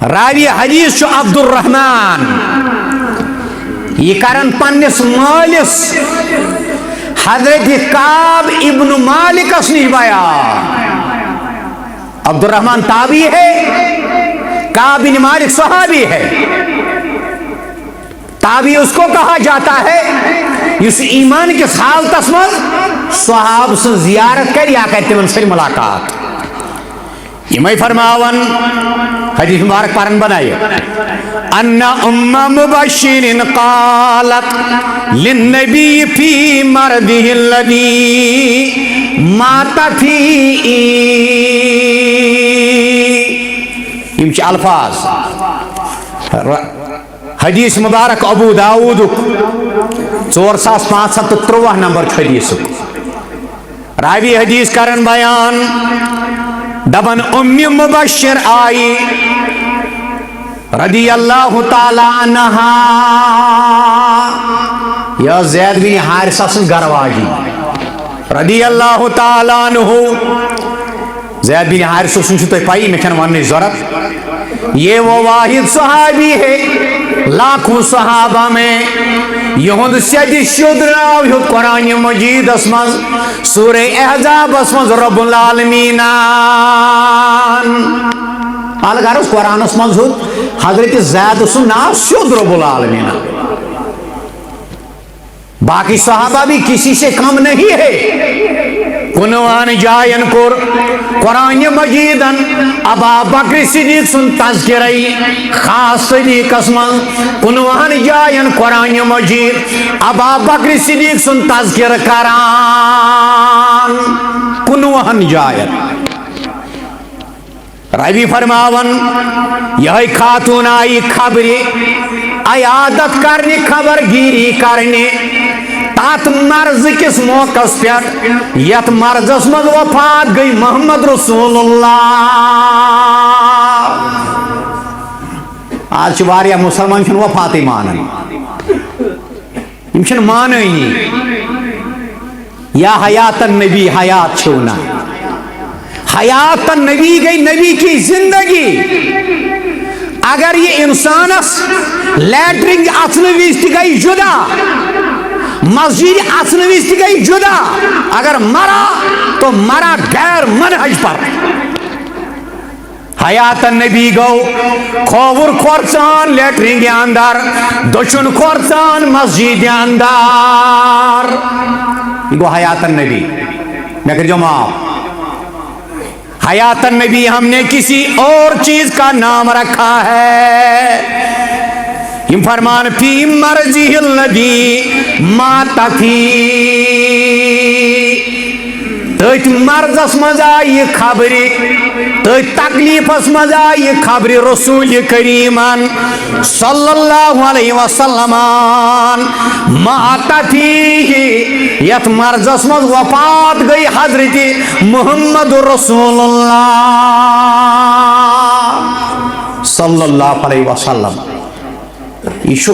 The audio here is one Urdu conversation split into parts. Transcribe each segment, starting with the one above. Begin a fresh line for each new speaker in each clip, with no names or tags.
راوی حدیث چھُ عبد الرحمان یہ کرن پنس مالس حضرت کعب ابن مالک اس نش بیان. عبد الرحمان تابعی ہے, کعب بن مالک صحابی ہے. تابعی اس کو کہا جاتا ہے اس ایمان کے حالتس مز صحاب سے زیارت کر یا کر تمن سے ملاقات. یہ فرماون حدیث مبارک پارن بنائیے ان ام مبشر قالت للنبی فی مرضه الذی مات فیہ. یہ الفاظ حدیث مبارک ابو داود 4553 نمبر حدیث. راوی حدیث کرن بیان دبن ام مبشر آئی رضی اللہ تعالی عنہا, یا زید بن حارثہ سن گرواجی رضی اللہ تعالی عنہ. زید بن حارثہ سن چھتے پائی میں کھن وننی ضرورت. یہ وہ واحد صحابی ہے لاکھوں صحابہ میں یہود سید شدراو یہود قرآن مجید اسمز سورہ احزاب اسمز رب العالمین اگر اس قرآن اسمز حضرت زید سن نام شد رب العالمین. باقی صحابہ بھی کسی سے کم نہیں ہے. کنوان جائن کور قرآن مجیدن ابا بکر صدیق سن تذکرئی خاص صدیق اسمان. کنوان جائن قرآن مجید ابا بکر صدیق سن تذکر کران. کنوان جائن راوی فرماون یہ خاتون آئی خبری عیادت کرنے خبر گیری کرنے تات مرض کس موقع پہ یت مرضس مز وفات گئی محمد رسول اللہ. آج واریاہ مسلمان چھن وفات مانن, چھن ماننی یا حیات النبی حیات چھونا. حیات النبی گئی نبی کی زندگی. اگر یہ انسانس لیٹرنگ اثنویز تھی گئی جدا, مسجد اثنویز تھی گئی جدا, اگر مرا تو مرا غیر منہج پر. حیات النبی گو کھوور کھورچان لیٹرنگ اندر, دچن کھورچان مسجد اندر. یہ گو حیات النبی. میں کر جو معاف, حیات النبی ہم نے کسی اور چیز کا نام رکھا ہے. یہ فرمان فی مرضی الذی مات فیہ. تیت مرضس مز آئی خبری, تیت تکلیفس مز آئی خبری رسول کریمان صلی اللہ علیہ وسلم مات فیہ. یت مرضس مز وفات گئی حضرت محمد رسول اللہ صلی اللہ علیہ وسلم. یہ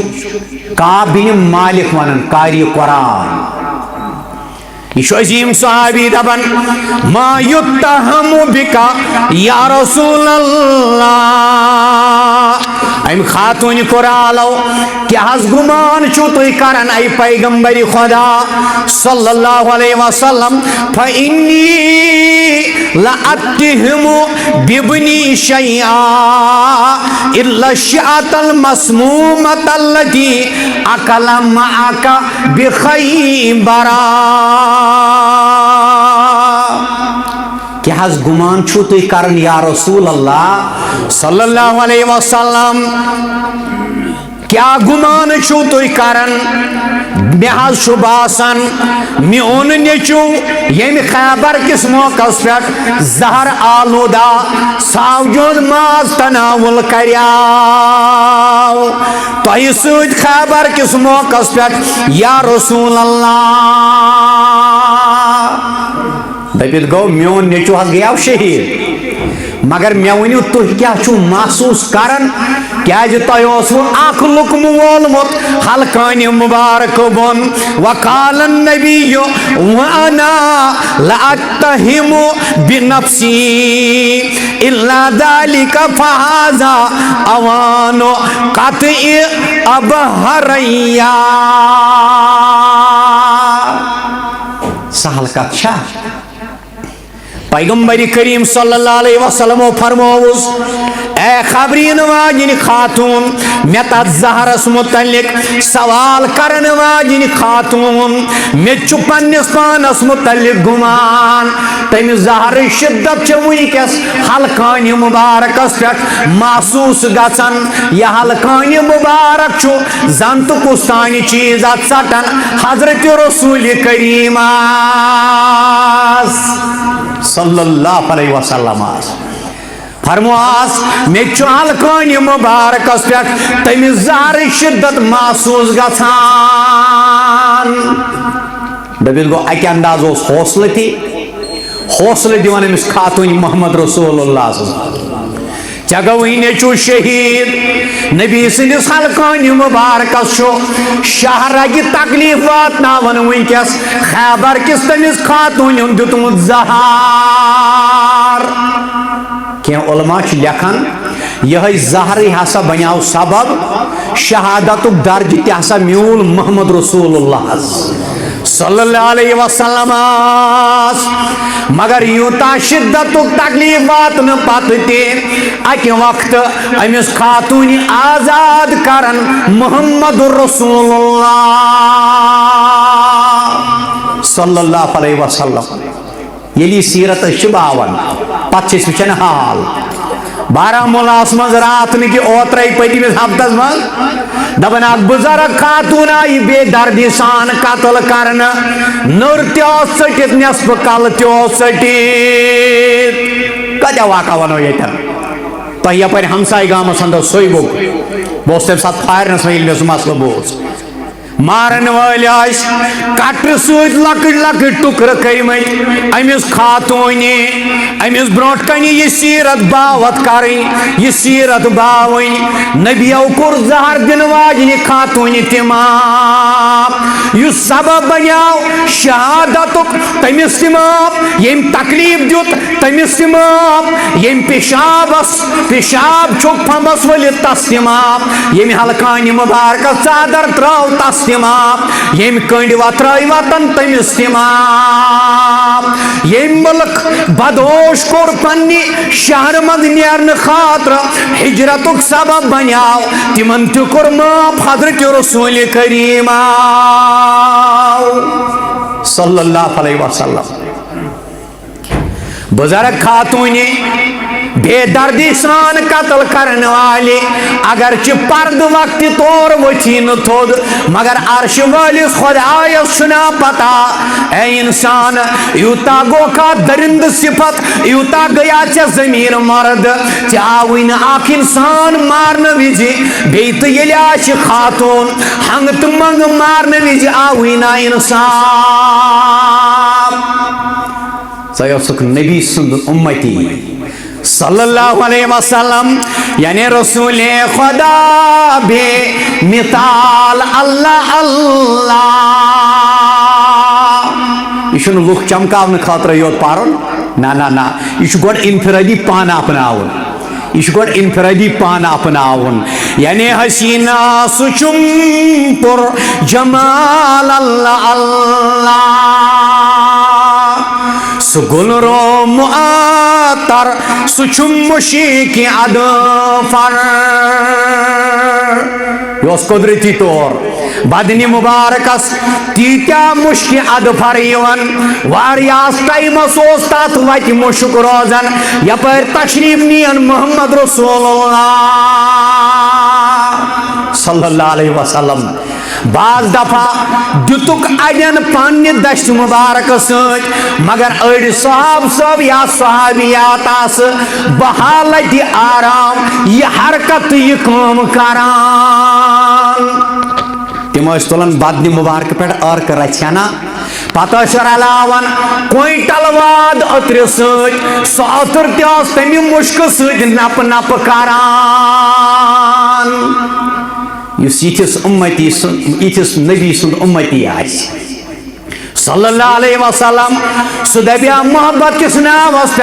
کعب بن مالک ونن قاری قرآن. یہ عظیم صحابی دبن ما یتہم بکا یا رسول اللہ. ام خاتون قرآلو کیا حس گمان چھو توی کرن ای پیغمبر خدا صلی اللہ علیہ وسلم. فإنی لأتہم ببنی شیعہ الا الشعات المسمومت اللتی اکل معاک بخیبرہ. کیا حس گمان چھو توی کرن یا رسول اللہ صلی اللہ علیہ وسلم, کیا گمان چھو توی کرن میں حس چھو باسن میون نیچو یم خیبر کس موقع پہ زہر آلودہ ساوجود ماز تناول کریاو. تۄہہِ سۭتۍ خیبر کس موقع پہ یا رسول اللہ. دپت گو میون نیچو حس گیاو شہید مگر مے ونیو تُہۍ کیٛاہ چھُو محسوٗس کران کیٛازِ تۄہہِ اوسوٕ اکھ لُقمہٕ وولمُت حلقانہِ مُبارک بۄن وقال النبی وانا لأتهم بنفسی الا ذلك فهذا اوان قطع ابہریا سہل کتھ چھا پیغمبر کریم صلی اللہ علیہ وسلم فرموس اے خبرین واجن خاتون میں تت زہرس متعلق سوال کرن واجن خاتون میں چھُ پننس پانس متعلق گمان تم زہر شدت چھ ونکس حلقان مبارکس پہ محسوس گژھان یہ حلقان مبارک چھُ زن تو کستانی چیز ات ژٹان حضرت رسول کریم صلی اللہ علیہ وسلم فرمواس میں چھُ حلقان مبارکس پہ تمس زہر شدت محسوس گژھان دپس گو اکہ انداز اوس حوصلہ تہ حوصلہ دِوان امس خاتون محمد رسول اللہ ژےٚ گوٚوٕے نیٚچوٗ شہید نبی سٕنٛدِس حلقان مبارکس چھُ شاہ رگہِ تکلیف واتناوان ونکس خیبر کس تمس خاتون دیُتمُت زہار کینٛہہ علماء چھِ لیکھان یہے زہرٕے ہسا بنیو سبب شہادتُک درجہ تہِ ہسا میوٗل محمد رسول اللہ صلی اللہ علیہ وسلم مگر یوتا شدتُک تکلیف واتنہٕ پتہٕ تہِ اکہ وقت امس خاتون آزاد کرن محمد رسول اللہ صلی اللہ علیہ وسلم یلی سیرت چھ باون پتہ چھ وچھان حال بارہمولہ مز رات نکہ اوترے پتمس ہفتس مز دپان اکھ بزرگ خاتون آئی بے دردی سان قتل کرن نر تہ ژٹِتھ نصف کل تہ ژٹِتھ کتیا واقعہ ونو یتن تہ یپر ہمسائی گامس اندر سوئی بوک بہٕ اوسُس تمہِ ساتہٕ پھارنس منٛز ییٚلہِ مےٚ سُہ مسلہٕ بوٗز مارن وٲلۍ ٲسۍ کٹرٕ سۭتۍ لۄکٕٹۍ لۄکٕٹۍ ٹُکرٕ کٔرمٕتۍ أمِس خاتوٗنہِ أمِس برونٛٹھ کنہِ یہِ سیٖرت باوت کرٕنۍ یہِ سیٖرت باوٕنۍ نبیو کوٚر زہر دِنہٕ واجنہِ خاتوٗنہِ تہِ معاف یُس سبب بنیو شہادتُک تٔمِس تہِ معاف ییٚمۍ تکلیف دیُت تٔمِس تہِ معاف ییٚمۍ پیشاب چھُکھ پھمبس ؤلِتھ تس تہِ معاف ییٚمۍ حلقانہِ مبارکس ژادر ترٲو تس تہِ معاف ییٚمۍ کٔنڈۍ وترٲے وطن تٔمِس تہِ معاف ییٚمۍ مُلک بدوش کوٚر پننہِ شہرٕ منٛز نیرنہٕ خٲطرٕ ہجرتُک سبب بنیو تِمن تہِ کوٚر معاف حضرت رسول کریم صلی اللہ علیہ وسلم بزرگ خاتون بے دردی سان قتل کرنے والے اگرچہ پرد وقت طور وچھی نہ تھود مگر عرش والس خدایس چھنا پتا اے انسان یوتا گو کا درند صفت یوتا گیا ژے ضمیر مرد ژے آوٕے نہٕ اکھ انسان مارنہٕ وِزِ بیٚیہِ تہٕ ییٚلہِ آسہِ خاتون ہنگ تہٕ منگ مارنہٕ وِزِ آوٕے نہٕ انسان ژے اوسُکھ نبی سُنٛد اُمتی صلی اللہ علیہ وسلم یعنی رسول خدا بے مثال اللہ اللہ یہ چھُنہٕ لُکھ چمکاونہٕ خٲطرٕ یوت پرُن نہ یہ چھُ گۄڈٕ انفرادی پان اپناوُن یہ چھُ گۄڈٕ انفرادی پان اپناوُن یعنی حسینہ سُہ چھُم پر جمال اللہ اللہ سُہ گُلرو معطر سُہ چھُم مُشیٖق اَدفر یہ اوس قدرتی طور بدنہِ مبارکس تیٖتیاہ مُشکہِ اَدفر یِوان واریاہس ٹایمس اوس تتھ وتہِ مُشُک روزان یپٲرۍ تشریف نِین محمد رسول اللہ صلی اللہ علیہ وسلم بعض دفعہ دتک اڑین پنہ دشت مبارک ست مگر اڑ صحاب صاحب یا صحابیات آس بحالت آرام یہ حرکت یہ کام کران تم تلان بدن مبارک پہ عرق رچھنا پتہ رلاوان کوئنٹل واد اتر ست سہ اتر تمہ مشک ست نپ نپ کران اس یتھس امتی یتھس نبی سند امتی آس صلی اللہ علیہ وسلم سہ دپیا محبت کس ناوس پہ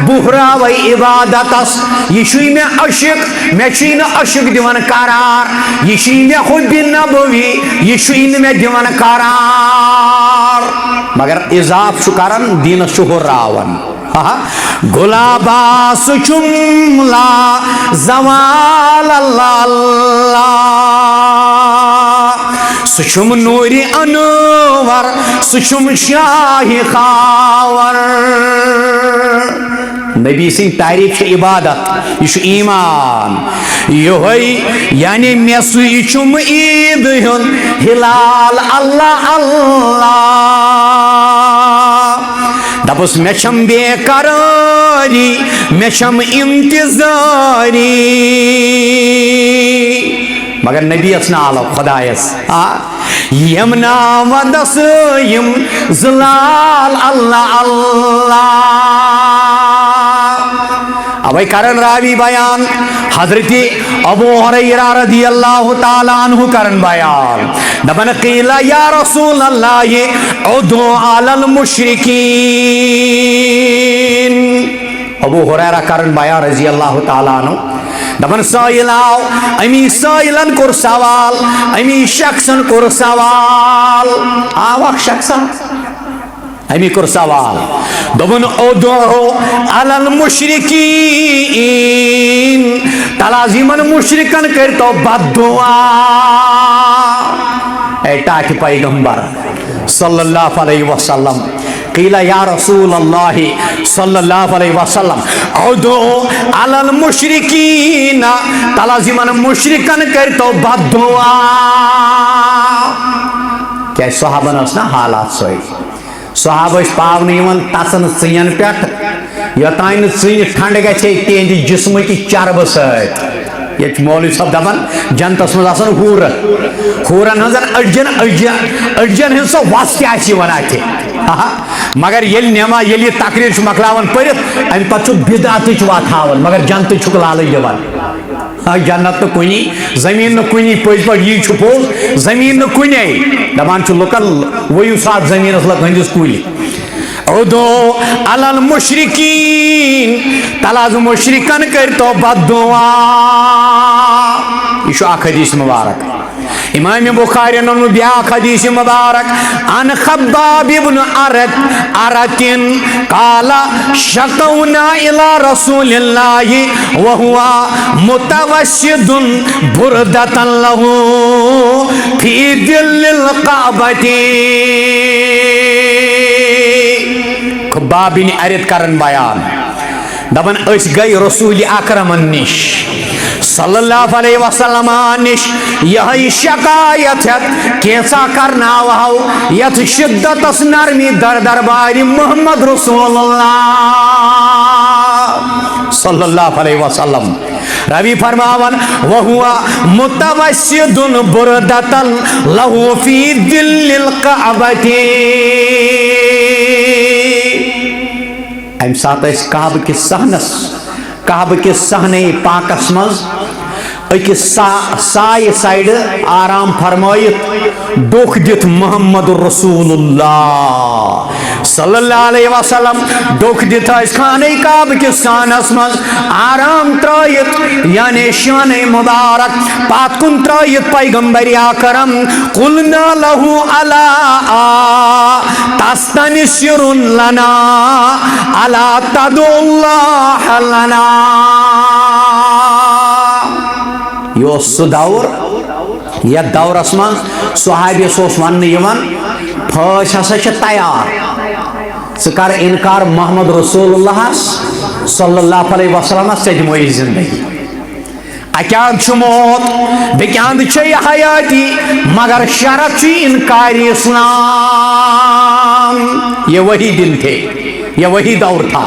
بہراو عبادتس یہ مے عشق مے عشق دِوان قرار یہ مے حب نبوی یہ مے دِوان قرار مگر اضاف کران دینس ہراوان گلابا سملا زوال اللہ اللہ سم نوری انور سم شاہی خاور نبی سن تعریف عبادت یہ ایمان یہ یعنی مے سم عید ہند ہلال اللہ اللہ دپس مے چھم بے قراری مے چھم انتظاری مگر نبی نالو خدایس یم نام ودس یم زلال اللہ اللہ اوے کرن راوی بیان حضرت ابو ہریرہ رضی اللہ تعالی عنہ کرن بیان دپن قیل یا رسول اللہ ادعو علی المشرکین ابو ہریرہ کرن بیان رضی اللہ تعالی عنہ دپن سائل آو امی سائلن کور سوال امی شخصن کور سوال آو اخ شخصن امی کور سوال دپن ادعو علی المشرکین تلازیمن مشرکن کرتو بد دعا اے ٹاک پیغمبر صلی اللہ علیہ وسلم قیل یا رسول اللہ صلی اللہ علیہ وسلم ادعو علی المشرکین تلازیمن مشرکن کرتو بد دعا کیا صحابن اسنا حالات سوئی صحابہ پاون یوان تسن ژین پہ یوتان ژین ٹھنڈ گھے تہند جسم کی چرب ست یہ مولوی صاحب دپان جنتس مز ہورن ہن اڑجن ہن سو وس تہ اتہ مگر نما یہ تقریر مکلاوان پرت ام پتہ بدعتچ وت ہاوان مگر جنت لالچ دِوان جنت تو کنی زمین نہ کنی پز پہ یہ پوز زمین نہ کنے دپان لکن ویو سات زمین لگ ہندس کل ادعو علی المشرکین تلاز مشرکن کرتو بد دعا یہ اخ حدیث مبارک امام بخاری نن بیاکھ حدیث مبارک عن خباب ابن ارت قال شکونا الى رسول اللہ وهو متوسد بردة له في ظل القعبة خباب بن ارت کرن بیان دپن اس گئی رسول اکرم نش صلی اللہ علیہ وسلم نش یہ شکایت کیسا کرنا ہو یت شدت نرمی در دربار محمد رسول اللہ صلی اللہ علیہ وسلم روی فرماون وہو متوسد بردتا لہو فی ظل القعبۃ ام سات اس کعبہ کس صحنہ پاکس مز اکس سائے سائڈ آرام فرمائیت ڈوک دت محمد رسول اللہ صلی اللہ علیہ وسلم ڈوک دت اس خانہ کعبہ کس سانس مز آرام ترائیت یعنی شان مبارک پات کن ترائیت پیغمبر اکرم قلنا لہو علا تستنشر لنا علا تدعو اللہ لنا یہ سہ دور یہ دورس من صحابیس ون پھاش ہسا تیار ثہ کر انکار محمد رسول اللہ صلی اللہ علیہ وسلم ژے دمو زندگی اکیاند موت بیاند حیاتی مگر شرط انکار اسلام یہ وہی دن تھے یہ وہی دور تھا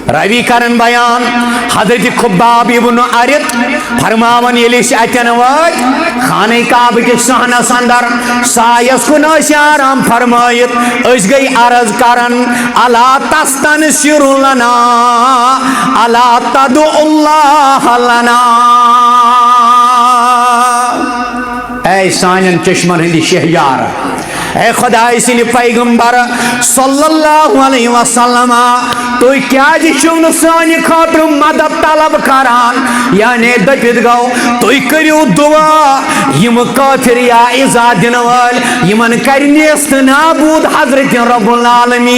روی کرن بیان حضرت خباب ابن عرط فرماون یلی اتن وات خانہ کعبہ کس صحنس اندر سایس کن آرام فرمائت اس گئی عرض کرن الا تستنصر لنا الا تدعو اللہ لنا اے سانن چشمن ہندی شہیار اے خدای سن پیغمبر صلی اللہ علیہ وسلم تو کیا چھو سانہ خاطر مدد طلب کران یعنی دپت گو تو کریو دعا یم کافر یا عزا دن وال یمن کر نیست نابود حضرت رب العالمین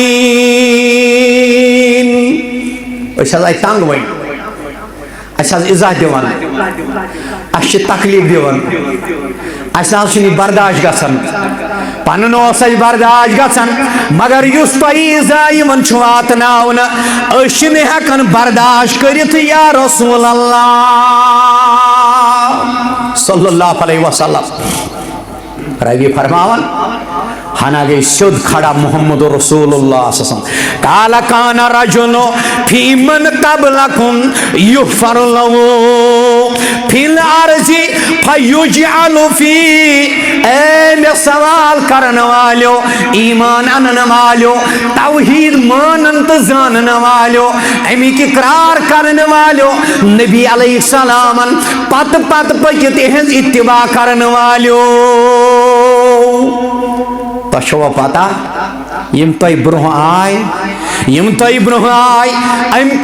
اس حض تنگ ون اس حض عزا دیوان اس تکلیف دیوان اس حض برداشت گژھان پنن اس برداشت گژھان مگر اس تہ یمن واتناون اس ہیکن برداشت کرت یا رسول اللہ صلی اللہ علیہ وسلم روی فرماون ہنا گئی سیود کھڑا محمد رسول اللہ صلی اللہ علیہ وسلم قال کان رجل فی من قبلکم یغفر له فی الارض فیجعل فی اے میں سوال کرن والو ایمان انن والو توحید مانن تو زانن والو امی کی اقرار کرن والو نبی علیہ السلام پت پت پکت ہنز اتباع کرن والو تشو پتا یم تہ برہ آئے ام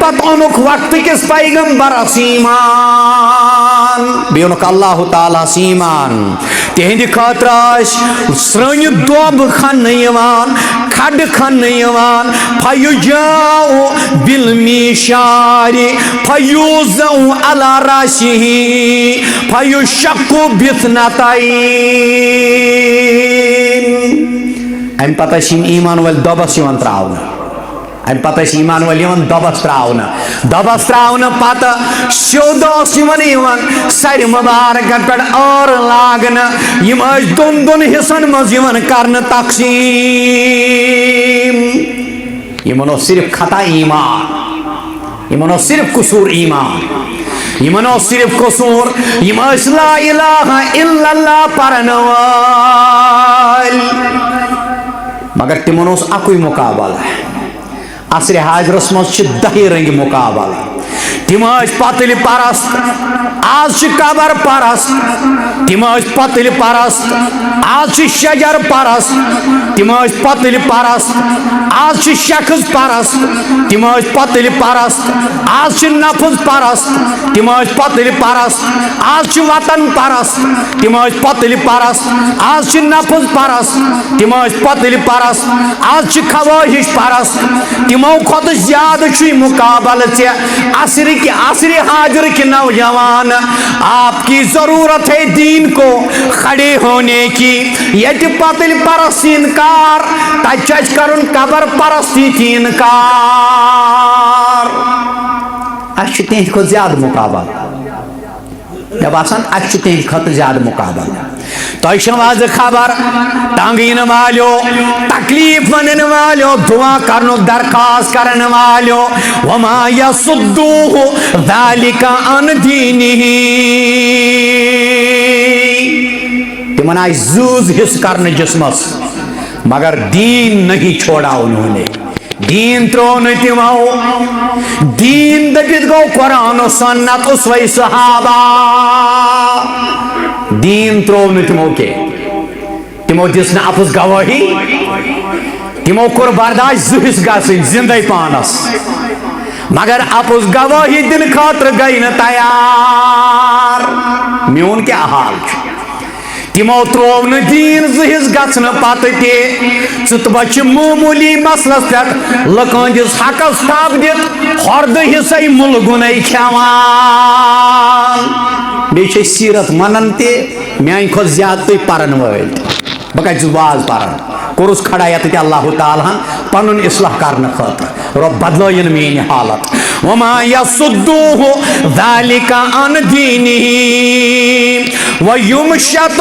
پت اونک وقت کس پیغمبر ایمان بیونک اللہ تعالی ایمان تہند خاطر سرن دوب کھن یوان کھڈ کھن یوان فیجاؤ بالمیشار فیوزع علی راسہ فیشق بثنتین ام پتہ ایمان ول دبس یوان تراؤن ام پتہ ایمان ول یوان دبس تراؤن پتہ سیود یوان سر مبارک پہ اور لاگن یم دون دون حصن مز یوان کرن تقسیم یمن صرف خطا ایمان یمن صرف قصور ایمان یمن صرف قصور یم لا الہ الا اللہ پرن وال مگر تمن اکوئی مقابلہ عصر حاضرس مز 10 رنگ مقابلہ تم پتل پرست آج قبر پرست تم پتل پرست آج شجر پرست تم پتل پرست آج شخص پرست تم پتل پرست آج نفذ پرست تم پتل پرست آج وطن پرست تم پتل پرست آج نفذ پرست تم پتل پرست آج خواہش پرست تمو کھت زیادہ مقابلہ عصر حاضر کے نوجوان آپ کی ضرورت ہے دین کو کھڑے ہونے کی یت پتل پرستی انکار تچ کرن قبر پرستی کی انکار اس تہند کھت زیادہ مقابلہ جب آسان اس تہند کھت زیادہ مقابلہ تو آز خبر تنگین والو تکلیف ونن والو دعا کرنو درخواست کرن والو وما یصدوه ذالک عن دینہ تمن آئی زوز حص کرن جسمس مگر دین نہیں چھوڑا انہوں نے دین ترون تمو دین دپت گو قرآن و سنت اسوہ صحابہ دین ترون تمو کے تمو دس نا اپس گواہی تمو کور برداشت زہس گسن زندہ پانس مگر اپس گواہی دن خاطر گئی نا تیار میون کیا حال تمو ترو دین زہس گھن پتہ تہ بچ معمولی مسلس پہ لکن دس حقس تھپ دت ہرد حصہ ملگن کھوان بیچ سیرت منن تہ میان کھت زیادہ تھی پرن ول بہ کتس واز پران کورس کھڑا یت اللہ تعالیٰ پنن اصلاح کرنے خاطر رب بدلائن میری حالت وما یصدوہ ذالک عن دینہ ویمشط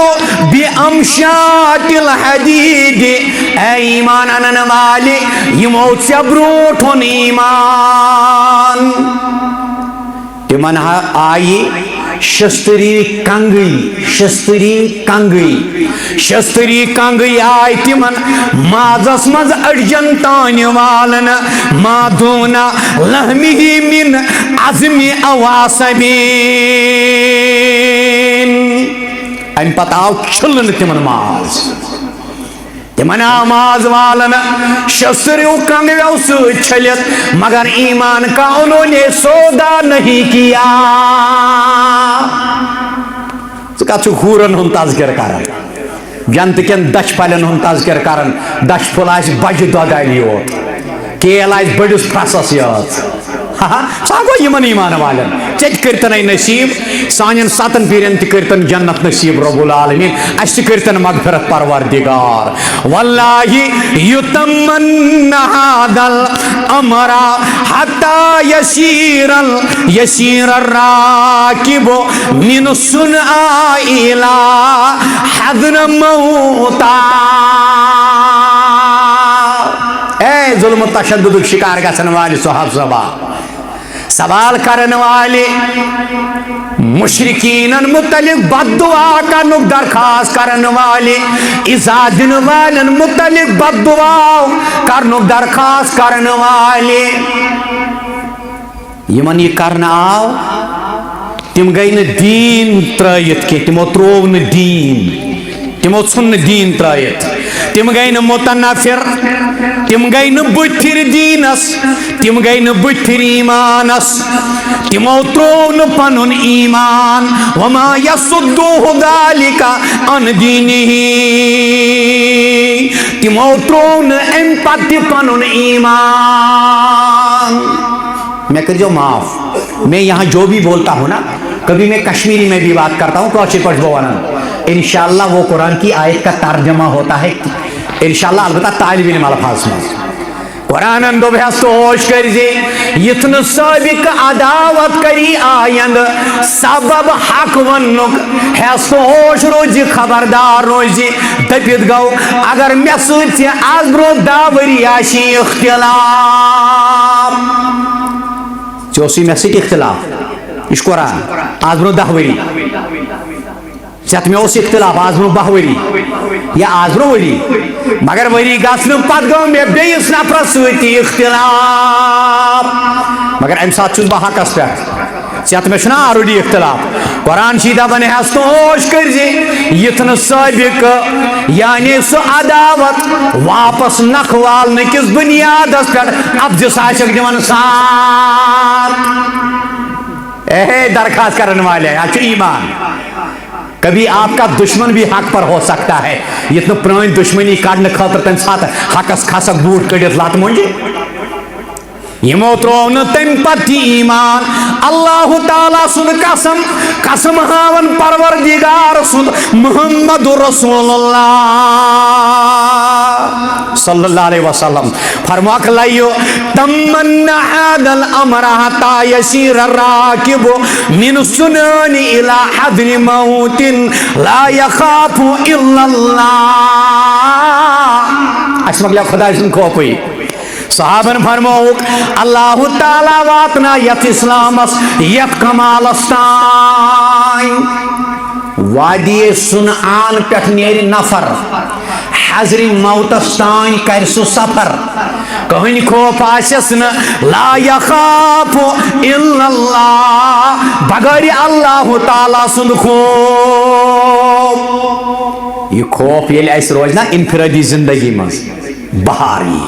بامشاط الحدید اے ایمان انن والے یمو ژے برونٹھ ایمان تمن آئی شستری کنگی آئی تمن مازس مز اڑجن تان والن ما دون لحمہ من عظم اواسبین ام پتہ آو چھلن تمن ماز تمن آو ماز والن شستریو کنگیو سۭتۍ چھلت مگر ایمان کا انہوں نے سودا نہیں کیا ژٕ ہورن ہند تذکر کران جنت کن دچھ پلن ہند تذکر کران دچھ پھل آس بجہ دۄدالہِ یوت کیل آس بڑس پھرسس یٲژ سا گو یمن ایمان والن ژےٚ کرتن نصیب سانین 7 پیرن تہ کرتن جنت نصیب رب العالمین اس تہ کرتن مغفرت پروردگار واللہ یتمن هذا الامر حتى يسير الراكب من صنعاء الى حضرموت اے ظلم و تشدد شکار گژھن والے صحاب صبا سوال کرن والے مشرکین متعلق بد دعا کرنک درخواست کرن والے ایزا دن والن متعلق بد دعا کرنک درخواست کرن والے یمن یہ کرنا آو تم گئی نا دین ترائیت کے تمو ترو نا دین تمو ژھن دین ترائیت تم گئی نا متنافر تم گئی نا بتھر دینس تم گئی نا بتھر ایمانس تمو ترو نا پنن ایمان وما یصدوہ ذالک عن دینہ تمو ترو نا ام پتہ پنن ایمان میں کر جو معاف میں یہاں جو بھی بولتا ہوں نا کبھی میں کشمیری میں بھی بات کرتا ہوں کاشی پڑھ بوانا انشاءاللہ وہ قرآن کی آیت کا ترجمہ ہوتا ہے انشاءاللہ البتہ طالب علم الفاظ میں قرآن اندو بہست ہوش کر زی یتن سابق عداوت کری آیند سبب حق ونک ہست ہوش روزی خبردار روزی دپیت گو اگر میں سوچ آز برو داوری آشی اختلاف چوسی میں سیٹ اختلاف اس قرآن آز برو داوری چت میں اس اختلاف آز برو بہوری یا آز برو وری مگر وری گاسن پت گو میں بیس نفر سوتی اختلاف مگر ام سات چھس بہ حقس پہ چت میں چھنا آلریڈی اختلاف قرآن شیدہ بنے ہست ہوش کر زی یتن سابق یعنی سو عداوت واپس نخوال نکس بنیاد اس پر اب جس عاشق دیون ساتھ اے درخواست کرنے والے اچھو ایمان کبھی آپ کا دشمن بھی حق پر ہو سکتا ہے یہ تو پرانی دشمنی کاٹنے خاطر تم ساتھ حقس خاصک بوٹ کڑیت لات مونجی یہ موترون تم پتی ایمان اللہ تعالیٰ سن قسم قسم ہاون پروردگار سن محمد رسول اللہ صلی اللہ علیہ وسلم فرماک لائیو تمنا هذا الامر حتى يسير الراكب من سنان الى حضر موت لا يخاف الا الله اسمک لیا خدا اسم کھوپی صحابن فرموک اللہ تعالیٰ واتنا یت اسلامس یت کمالستان وادی سنعان پہ نیر نفر حضر موتستان کر سو سفر کہن خوف آسس لا یخاف الا اللہ بغیر اللہ تعالیٰ سند خوف یہ خوف یل اس روزنا انفرادی زندگی مز بہاری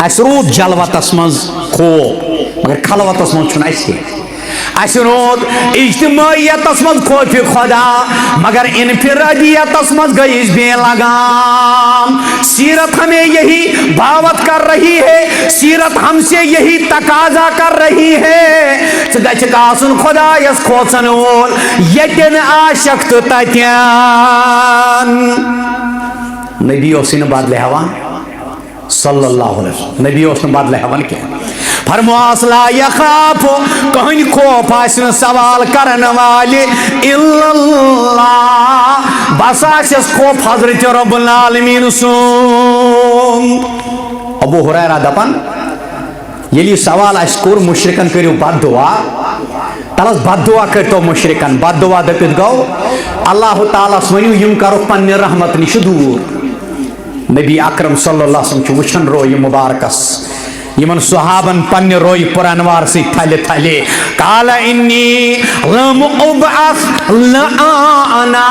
اس رود جلوتس مز خوف مگر خلوتس مز چھن اس کے اس رود اجتماعیتس مز خوف خدا مگر انفرادیتس مز گئیس بے لگام سیرت ہمیں یہی دعوت کر رہی ہے سیرت ہم سے یہی تقاضا کر رہی ہے گھس آسن خدا یس کھوژن وول یتن عاشق تو تتین نبی اس نے بدلے ہوا صلی اللہ علیہ وسلم نبی اس نے بدلے ہوا کیا فرماس لا یخاف کہیں خوف آسن سوال کرن والے الا اللہ بس آسس خوف حضرت رب العالمین سن ابو ہریرہ دپان یلی سوال اس کور مشرکن کریو بد دعا تلس بد دعا کرتو مشرکن بد دعا دپت گو اللہ تعالیٰ ونیو یم کرو پنہ رحمت نش دور نبی اکرم صلی اللہ علیہ وسلم چھ وچھن روی مبارکس یمن صحابن پنہ روی پرانوار سی تھلے تھلے قال انی لم ابعث لعانا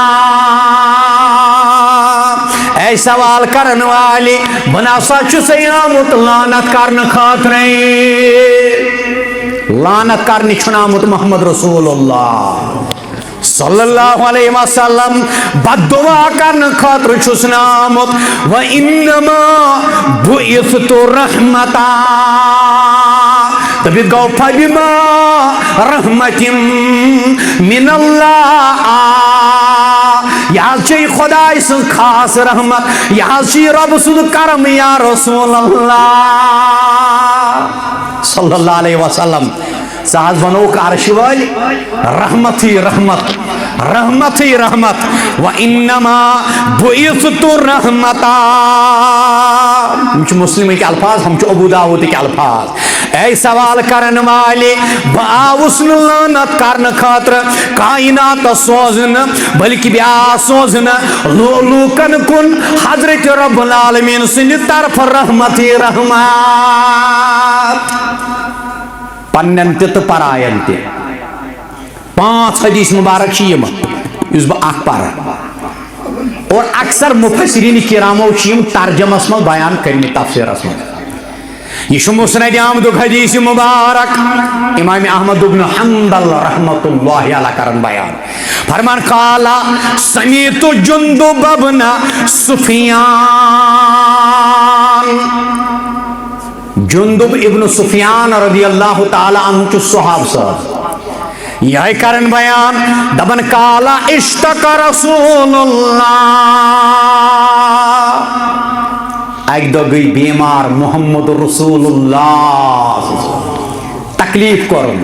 اے سوال کرن والے بناسا چھس آمت لعنت کرن خاطرے لعنت کرن چھنامت محمد رسول اللہ صلی اللہ علیہ وسلم بد دعا کرن خاطر چھس آمت وَإِنَّمَا بُعِثْتُ رَحْمَتًا تبید گو فَبِمَا رَحْمَةٍ مِّنَ اللَّهِ یہ چی خدای سن خاص رحمت یہ چی رب سن کرم یا رسول اللہ صلی اللہ علیہ وسلم ساز بنو کارش وال رحمت ہی رحمت رحمت ہی رحمت وَإِنَّمَا بُعِثْتُ رَحْمَتًا ہم چھ مسلم کے الفاظ ہم چھ ابو داود کے الفاظ اے سوال کرن والے باوسن لعنت کرن خاطر کائنات سوزن بلکہ بیا سوزن لوکن کن حضرت رب العالمین سن طرف رحمت ہی رحمت پنن تہ پرائن تہ 5 حدیث مبارک چیم اس با اخ پارا اور اکثر مفسرین کرامو چیم ترجمس من بیان کرنی تفسیر اسم یہ مسند احمد حدیث مبارک امام احمد بن حنبل رحمت اللہ علیہ کرن بیان فرمان قال سمیت جندب بن سفیان جندب ابن سفیان رضی اللہ تعالی عنہ چو صحاب صاحب یہ کرن بیان دبن قال اشتق رسول اللہ ایک دو گئی بیمار محمد رسول اللہ تکلیف کرن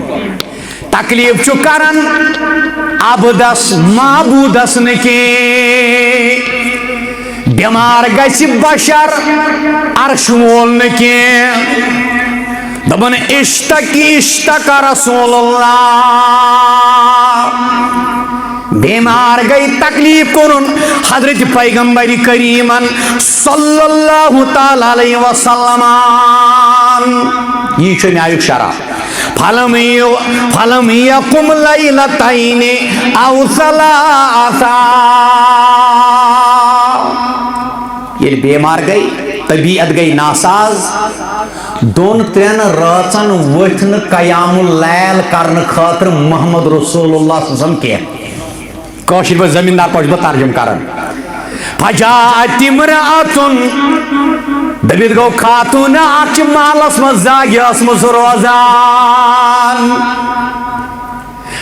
تکلیف چو کرن عبدس معبودس نکی بیمار گیسی بشر عرش وول نکی دبن اشتق رسول اللہ بیمار گئی تکلیف کرن حضرت پیغمبر کریمن صلی اللہ تعالی علیہ وسلم یہ چھو میایک شرح فلم یقم لیلتین او ثلاثا یہ بیمار گئی طبیعت گئی ناساز 2-3 راتن وتھن قیام اللیل کرن خاطر محمد رسول اللہ صلی اللہ علیہ وسلم کے کوشش بہ زمیندار پوش بہ ترجم کرن فجاءت امرأتن دبید گو خاتون اچ مالس مز زاگیس مز روزان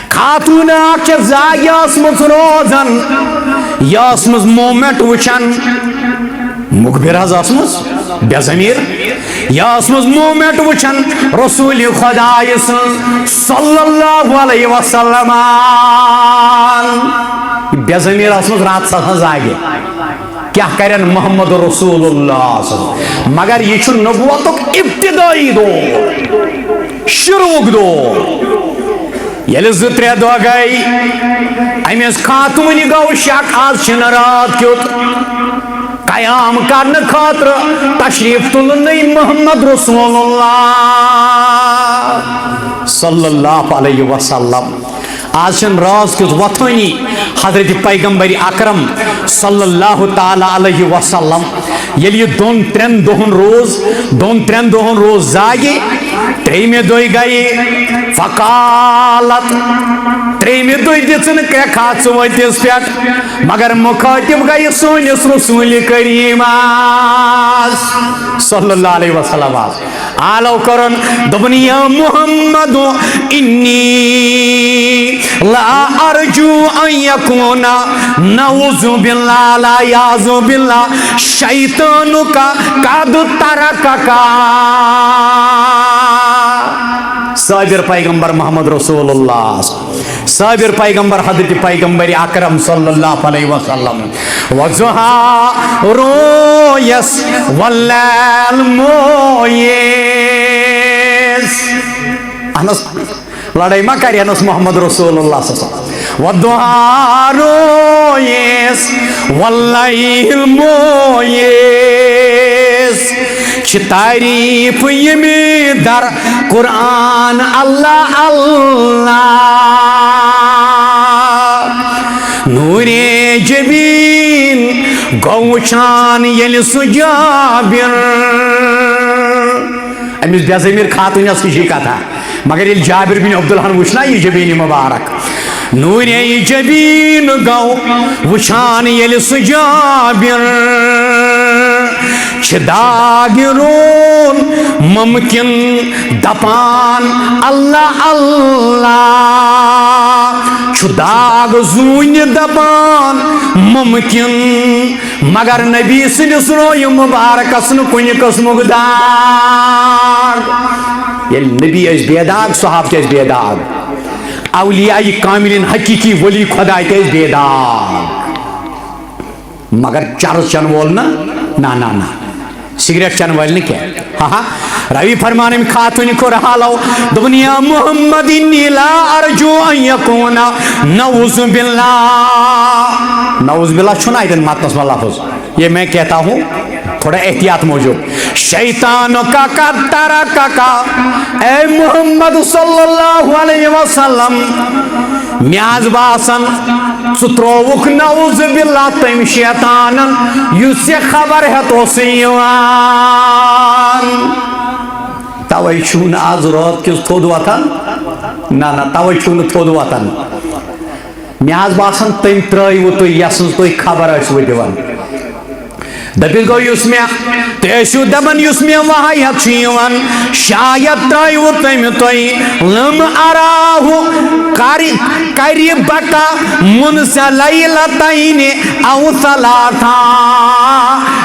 خاتون اچ زاگیس مز روزان یاس مز مومنٹ وچن مخبر حض اسمس بے ضمیر یا اسمس مومنٹ وچن رسول خدا صلی اللہ علیہ وسلم بے ضمیر اسمس رات سہز آگے کیا کرن محمد رسول اللہ مگر یہ چھو نبوتک ابتدائی دور شروع دور یل 2-3 دو گئی امیز خاتونی گو شک آز چھن رات کیوت قیام کرن خاطر تشریف تلنی محمد رسول اللہ صلی اللہ علیہ وسلم آج چن راز کس وطنی حضرت پیغمبر اکرم صلی اللہ تعالی علیہ وسلم یل یہ 2-3 دہن روز زاگی تریمی دوئی گئی فقالت تریمی دوئی دیتن کھات سویتیس پیٹ مگر مخاطب گئی سونس رسول کریم صلی اللہ علیہ وسلم آلو کرن دبن یا محمد انی لا ارجو ان یکون نعوذ باللہ لا یعوذ باللہ شیطانک قد ترکک. صابر پیغمبر محمد رسول اللہ، صابر پیغمبر حضرت پیغمبر اکرم صلی اللہ علیہ وسلم. وضحا رویس واللیل مویس. انس لڑائی ما کری انس محمد رسول اللہ صلی اللہ علیہ وسلم. وضحا رویس واللیل مویس. چھ تعریف یمی در قرآن اللہ اللہ. نور جبین گوچان یل سجابر. امس بے ضمیر خاتون اس کی کتھا مگر یل جابر بن عبداللہ وچھنا یہ جبین مبارک. نور جبین گو وچھان یل سجابر. چھ داگرون ممکن دپان اللہ اللہ. چھ داگ زون دپان ممکن مگر نبی سندس روی مبارک اسن کن قسمک داگ. یل نبی اس بے داگ صحاب تیس بے داگ. اولیاء کاملین حقیقی ولی خدا تیس بے داگ. مگر چرس چن وول نا نا نا سگریٹ چن وال کیا. ہاں روی فرمانے میں خاتون کو رہا لو دنیا محمد انی لا ارجو ان یکون نعوذ باللہ. نعوذ باللہ چھنا ایدن ماتنس میں لفظ یہ میں کہتا ہوں تھوڑا احتیاط موجود. شیطان کا ترکا کا اے محمد صلی اللہ علیہ وسلم میاز باسن ستروک نعوذ باللہ تم شیطانن یس یہ خبر ہے تو سیوان. توئی چھون آز رات کس تھود وطن نا توئی چھون تھود وطن. میاز باسن تم ترائی و تو یسن تو خبر اس و دیوان. دبی گو یس میں تیسو دبن یس میں وحیت چیوان شاید ترائی و تم توئی لم اراہو کری بکا منسا لیلتین او ثلاثا.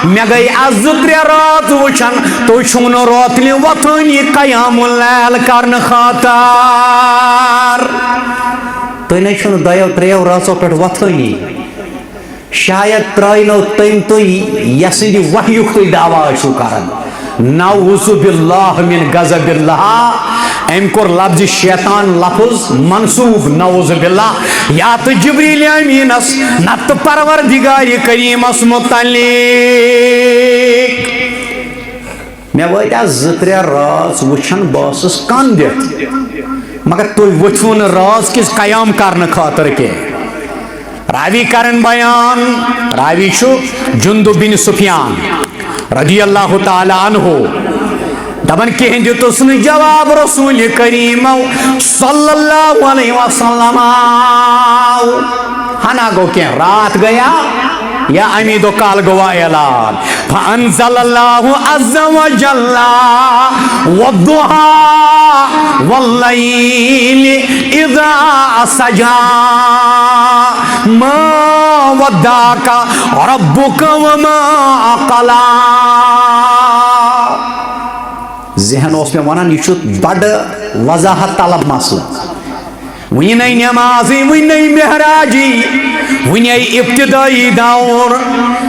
میں گئی از ذکر رات وچن تو چھون راتلی وطنی قیام اللیل کرن خاطر. تو نہیں چھون دیو تریو راتو پر وطنی شاید ترائنو تیم تو یسن دی وحیوک تو دعویٰ شو کرن. نعوذ باللہ من غضب اللہ. ام کور لفظ شیطان لفظ منصوب نعوذ باللہ یا تو جبریل امین اس نت پروردگار کریم اس متعلق. میں وائد از ذکر راز وچھن باسس کاندت مگر تو وچھون راز کس قیام کرن خاطر کے. راوی کرن بیان راوی شو جندب بن سفیان رضی اللہ تعالی عنہ دبن کہیں دیتو سن جواب رسول کریم صلی اللہ علیہ وسلم. ہنا گو کہ رات گیا یا امید و کال گوا اعلان. فانزل اللہ عز و جل والضحى واللیل اذا سجا ما ودعك ربك وما قلا. ذہن اس میں ونان یہ بڑ وضاحت طلب مسئلہ. ونی نئی نمازی ونی نئی مہراجی ونی ابتدائی دور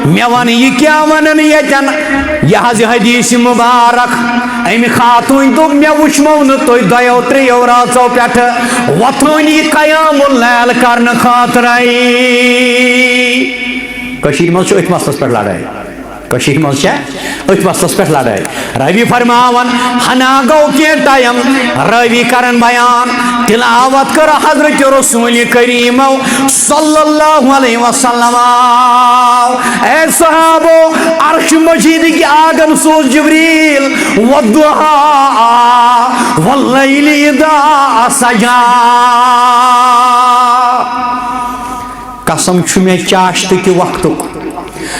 میں ون یہ کیا ونن یتن یہ حدیث مبارک ام خاتون دب میں وچمو تو دیو تریو راتو پٹھ وطنی قیام اللیل کرن خاطر. کشیر مز ات مسلس پہ لڑائی کشیر مز ات مسلس پہ لڑائی. روی فرماون ہنا گو کی ٹائم روی کرن بیان تلاوت کر حضرت رسول کریم صلی اللہ علیہ وسلم. اے صحابو عرش مجید کی آگن سوز جبریل والضحى واللیل اذا سجا. قسم چھو میں چاشت کی وقتک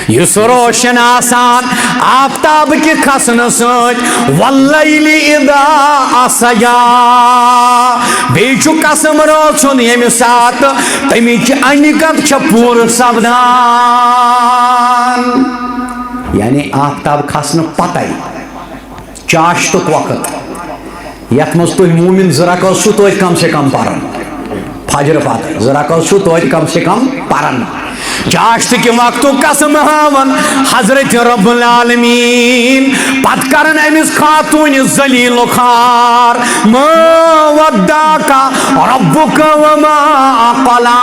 یس روشن آسان آفتاب کے کھسن سۭتۍ واللیل اذا اسجا بیٚیہِ چھُ قسم رٲژ ہُنٛد ییٚمہِ ساتہٕ تَمِچ اَنِکت چھےٚ پوٗرٕ سپدان یعنی آفتاب کھسنہٕ پتے چاشتُک وقت یتھ منٛز تُہۍ موٗمِن زٕ رکعت چھُو توتہِ کم سے کم پران فجر پتہٕ زٕ رکعت چھُو توتہِ کم سے کم پران چاشت کے وقتُک قسم ہاون حضرت رب العالمین پتہٕ کرن أمِس خاتوٗنہِ ذلیٖل و خوار ما ودعك ربك وما قلى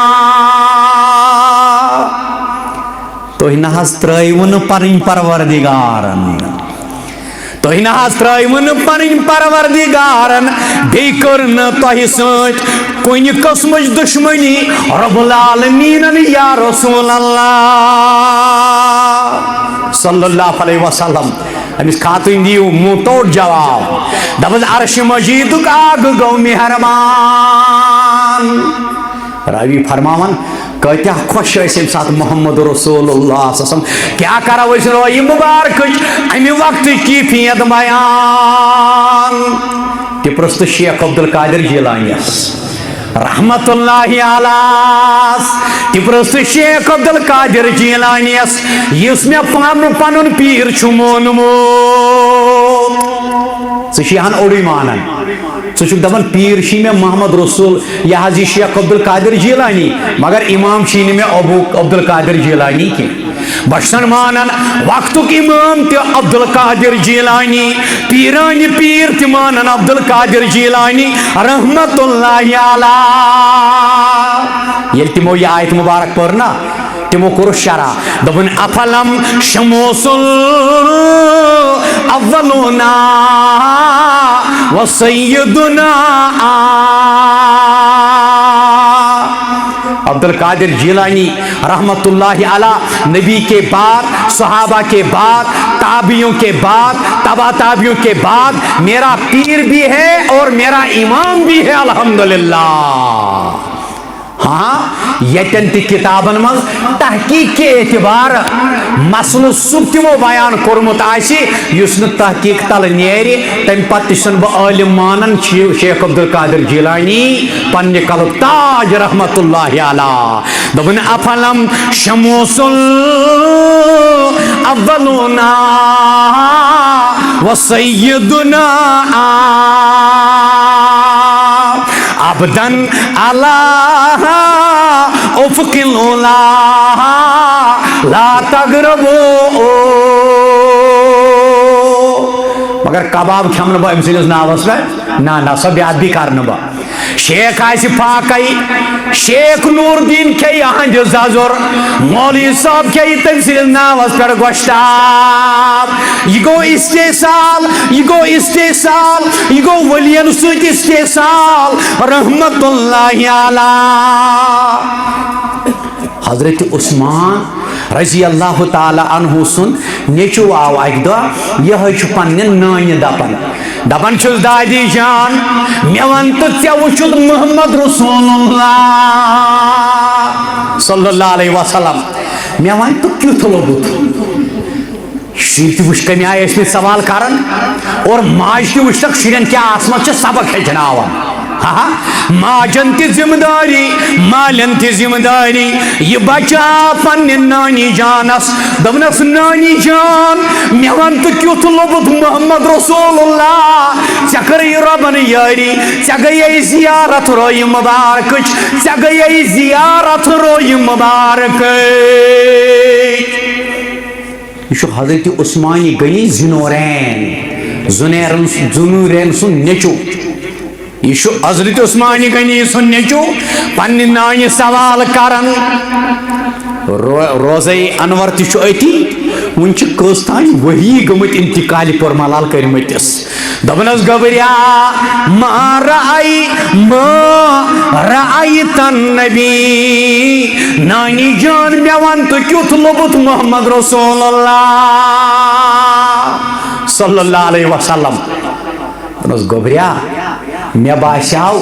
تُہۍ نہ حظ ترٛٲیوٕ نہٕ پنٕنۍ پروردگارن تُہۍ نہ حظ ترٛٲیوٕ نہٕ پنٕنۍ پروردگارن بیٚیہِ کٔر نہٕ تۄہہِ سۭتۍ کُنہِ قٕسمٕچ دُشمنی رب العالمیٖنن یا رسول اللہ صلی اللہ علیہ وسلم أمِس خاتوٗنۍ دِیِو مُنہ توڑ جواب دپس عرش مجیدُک آگ گوٚو مہربان راوی فرماون کۭتیاہ خۄش ٲسۍ ییٚمہِ ساتہٕ محمد رسول اللہ صلی اللہ علیہ وسلم کیٛاہ کرو أسۍ رویہِ مُبارکٕچ اَمہِ وقتٕچ کیفیت بیان تہِ پرٛژھ تہٕ شیخ عبدالقادر جیلانیَس رحمت اللہ علیہ تہِ پرٛژھ تہٕ شیخ عبدالقادر جیلانیَس یُس مےٚ پنُن پیٖر چھُ مونمُت ژٕ چھِ ہن اوڑُے مانان ژٕ چھُکھ دپان پیٖر چھی مےٚ محمد رسول یہِ حظ یہِ شیخ عبدالقادر جیلانی مگر امام چھی نہٕ مےٚ ابو عبدالقادر جیلانی کینٛہہ بہٕ چھُسن مانان وقتُک امام تہِ عبدالقادر جیلانی پیٖرانہِ پیٖر تہِ مانان عبدالقادر جیلانی رحمت اللہ علیہ ییٚلہِ تِمو یہِ آیت مُبارک پٔر نا تِمو کوٚرُس شرح دوٚپُن افلم شموسُل اولونا وسیدنا عبدالقادر جیلانی رحمت اللہ علیہ نبی کے بعد صحابہ کے بعد تابعیوں کے بعد تبا تابعیوں کے بعد میرا پیر بھی ہے اور میرا امام بھی ہے الحمدللہ ہاں یتن تی کتابن مز تحقیق کے اعتبار مسئلہ سب تمو بیان کورمت آسی یس نہ تحقیق تل نیری تم پتہ چھن بہ عالم مانن شیخ عبدالقادر جیلانی پنہ کلک تاج رحمت اللہ علیہ دپن افلم شموس اولنا وسیدنا عبدن اللہ افق العلا لا تغربو مگر کباب کھمن بہ أمۍ سٕنٛدِس ناوس پٮ۪ٹھ نہ سۄ بیادبی کرنہٕ بہٕ شیخ آسہِ فاقے شیخ نور الدین کھیٚیہِ أہنٛدِ ززُر مولوی صٲب کھیٚیہِ تٔمۍ سٕنٛدِس ناوس پٮ۪ٹھ گۄشتاب یہِ گوٚو استحصال یہِ گوٚو استحصال یہِ گوٚو ؤلین سۭتۍ استحصال رحمت اللہ علیہ حضرت عثمان رضی اللہ تعالیٰ عنہ سن نیچو آو اکہ دۄہ یہے چھُ پننہِ نانہِ دپان چھُس دادی جان مےٚ ون تہٕ ژےٚ وٕچھُتھ محمد رسول اللہ صلی اللہ علیہ وسلم مےٚ ون تہٕ کیُتھ لوٚگُتھ شُرۍ تہِ وٕچھ کمہِ آیہِ ٲسۍ مٕتۍ سوال کران اور ماجہِ تہِ وٕچھتکھ شُرٮ۪ن کیٛاہ اتھ منٛز چھِ سبق ہیٚچھناوان ماجن تی ذمہ داری مالن تی ذمہ داری یہ بچا پننہِ نانی جانس دپنس نانی جان مےٚ ون تہٕ کیُتھ لوٚبُتھ محمد رسول اللہ ژےٚ کٔرٕے رۄبن یٲری ژےٚ گٔیے زیارت رویہِ مبارکٕچ ژےٚ گٔیے زیارت رویہِ مبارکٕچ یہ چھُ حضرت عثمانی غنی زنورین سُنٛد نیٚچو یہ چھُ حضرت عثمانی غنی سُنٛد نیٚچو پننہِ نانہِ سوال کران روزے انور تہِ چھُ أتی وُنہِ چھِ کٔژ تانۍ ؤری گٔمٕتۍ انتقالہِ پور ملال کٔرمٕتِس دپنس گوبریا ما رأيت النبی نانی جان مےٚ ون تہٕ کیُتھ لوٚبُتھ محمد رسول اللہ صلی اللہ علیہ وسلم دپنس گوبریا مےٚ باسیو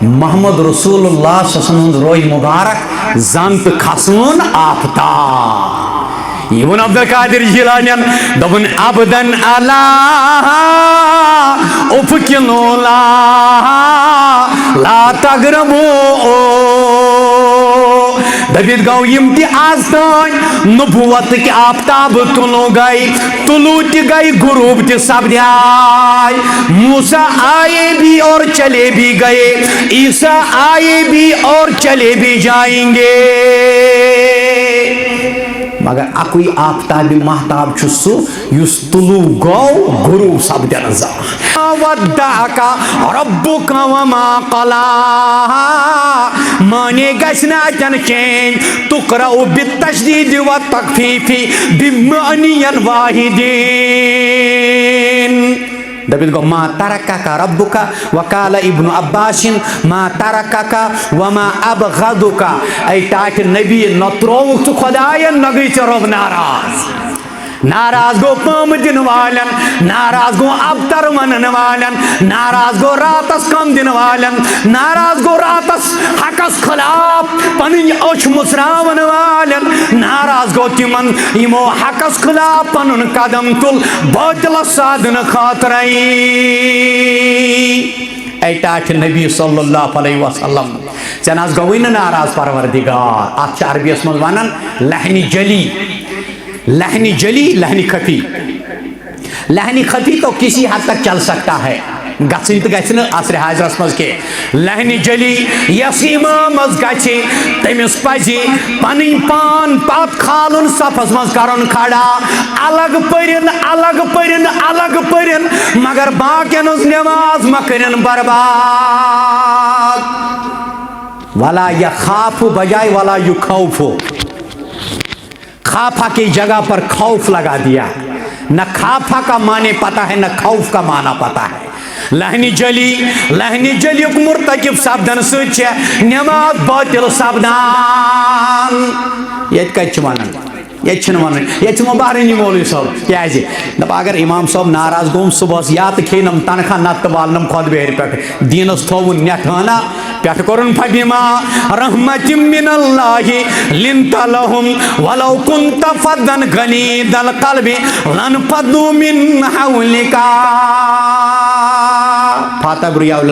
محمد رسول اللہ صلی اللہ علیہ وسلم ہُنٛد روے مبارک زن تہٕ کھسوُن آفتاب ابن عبد القادر جیلانین دبن ابدن علا افق نولا لا تغربو دبیت گو یم تی آستان نبوت کی آفتاب تلو گئی تلو تی گئی غروب تی سبدیائی موسیٰ آئے بھی اور چلے بھی گئے عیسیٰ آئے بھی اور چلے بھی جائیں گے مگر اکوئی آفتاب محتاب چھسو یس تلو گو غروب سبدیائی ودعک ربک وما قلا مانے گشنا جن چین تقرأ بالتشدید والتخفیف بمعنی واحدین دبیت گو ما ترکک ربک وقال ابن عباس ما ترکک وما ابغضک ای تاٹ نبی نتروک تو خداین نگی چا رب ناراض ناراض گو پام دن والن ناراض گو ابتر ونن والن ناراض گو راتس کم دن والن ناراض گو راتس حقس خلاف پنن اچھ مسراون والن ناراض گو تمن یمو حقس خلاف پنن قدم تل باطل سادن خاطرئی اے ٹاٹ نبی صلی اللہ علیہ وسلم چناز گوین ناراض پروردگار آج عربی اسم ونن لحنی جلی لحنی جلی لحنی خفی لحنی خفی تو کسی حد تک چل سکتا ہے گھن تو گھن عصر حاضرس مز کے لحنی جلی یس امامس گھِ تمس پزِ پنن پان پت کھالن صفس مز کرن کھڑا الگ پرن الگ پرن الگ پرن مگر باقین نماز مکرن برباد ولا یخاف بجائے ولا یخوف خافا کی جگہ پر خوف لگا دیا نہ خافا کا معنی پتا ہے نہ خوف کا معنی پتا ہے لحنی جلی مرتکب سبدن سچ نماز باطل سبدان یہ کچھ ونن یہ ونن یہ مبارنی مولوی صاحب کیا دپ اگر امام صاحب ناراض گوم صبح یا تو کھینم تنخواہ نت والنم خود بہر پہ دینس تھون نٹھانا پہ کورن فبما رحمت من اللہ لنت لهم ولو كنت فظا غليظ القلب لانفضوا من حولك فاتبروا